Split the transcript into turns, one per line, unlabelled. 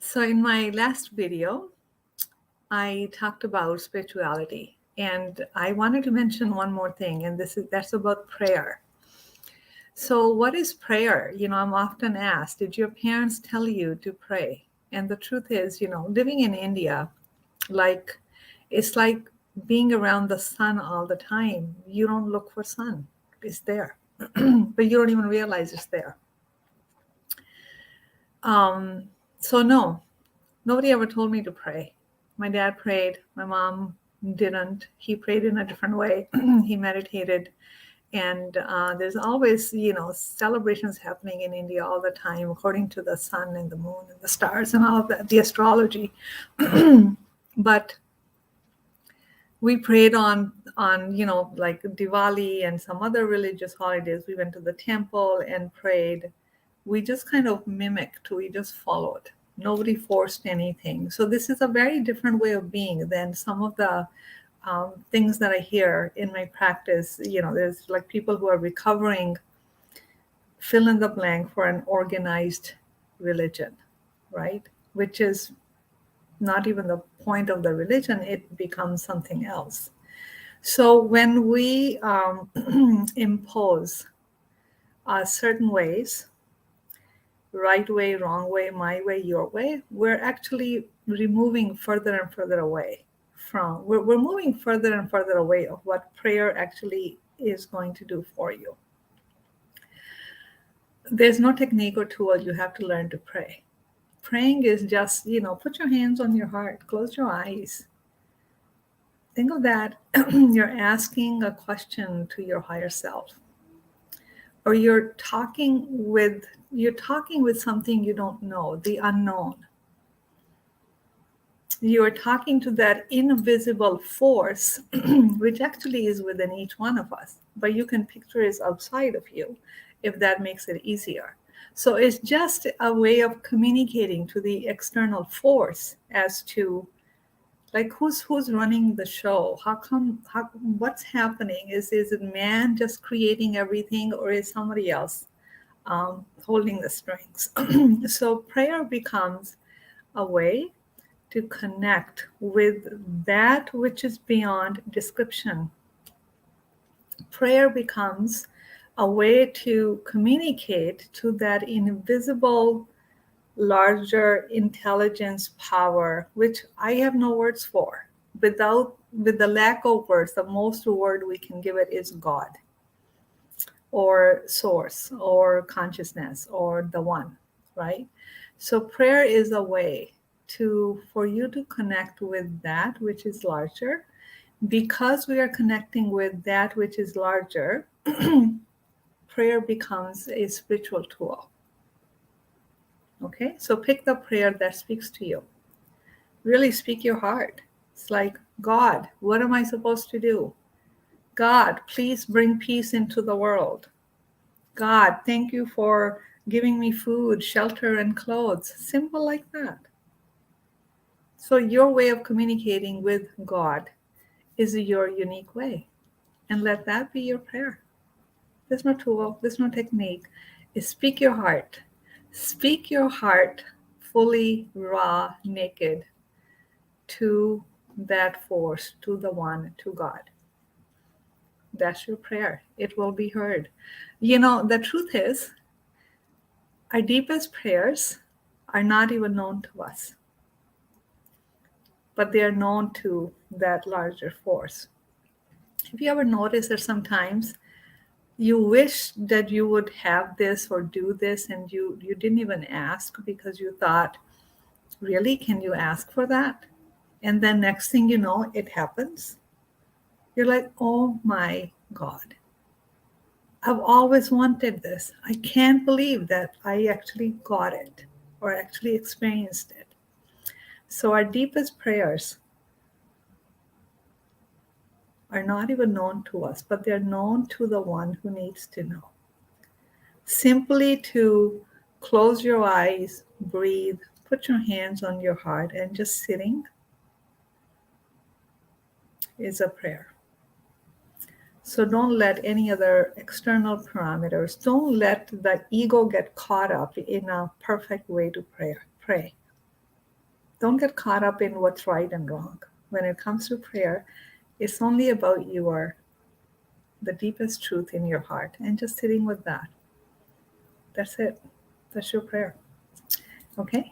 So in my last video, I talked about spirituality, and I wanted to mention one more thing, and that's about prayer. So what is prayer? I'm often asked, did your parents tell you to pray? And the truth is, living in India, like it's like being around the sun all the time. You don't look for sun. It's there. But you don't even realize it's there. So no, nobody ever told me to pray. My dad prayed. My mom didn't. He prayed in a different way. He meditated. And there's always, celebrations happening in India all the time, according to the sun and the moon and the stars and all of that, the astrology. But we prayed on like Diwali and some other religious holidays. We went to the temple and prayed. We just kind of mimicked. We just followed. Nobody forced anything. So this is a very different way of being than some of the things that I hear in my practice. There's like people who are recovering, fill in the blank, for an organized religion, right? Which is not even the point of the religion. It becomes something else. So when we impose certain ways, right way, wrong way, my way, your way, we're actually removing further and further away from, we're moving further and further away of what prayer actually is going to do for you. There's no technique or tool. You have to learn to pray. Praying is just, put your hands on your heart, close your eyes. Think of that. You're asking a question to your higher self, or you're talking with something you don't know, the unknown. You're talking to that invisible force, which actually is within each one of us, but you can picture it outside of you if that makes it easier. So it's just a way of communicating to the external force as to, like, who's running the show? What's happening? Is it man just creating everything, or is somebody else holding the strings? So prayer becomes a way to connect with that which is beyond description. Prayer becomes a way to communicate to that invisible, larger intelligence power, which I have no words for. With the lack of words, the most word we can give it is God, or source, or consciousness, or the one, right? So prayer is a way for you to connect with that which is larger. Because we are connecting with that which is larger, prayer becomes a spiritual tool. Okay, so pick the prayer that speaks to you. Really speak your heart. It's like, God, what am I supposed to do? God, please bring peace into the world. God, thank you for giving me food, shelter, and clothes. Simple like that. So your way of communicating with God is your unique way. And let that be your prayer. There's no tool, there's no technique. It's speak your heart. Speak your heart fully, raw, naked, to that force, to the one, to God. That's your prayer. It will be heard. The truth is, our deepest prayers are not even known to us, but they are known to that larger force. Have you ever noticed that sometimes you wish that you would have this or do this, and you didn't even ask because you thought, really, can you ask for that? And then next thing you know, it happens. You're like, oh my God, I've always wanted this. I can't believe that I actually got it or actually experienced it. So our deepest prayers are not even known to us, but they're known to the one who needs to know. Simply to close your eyes, breathe, put your hands on your heart, and just sitting is a prayer. So don't let any other external parameters, don't let the ego get caught up in a perfect way to pray. Don't get caught up in what's right and wrong. When it comes to prayer, it's only about the deepest truth in your heart and just sitting with that. That's it. That's your prayer. Okay?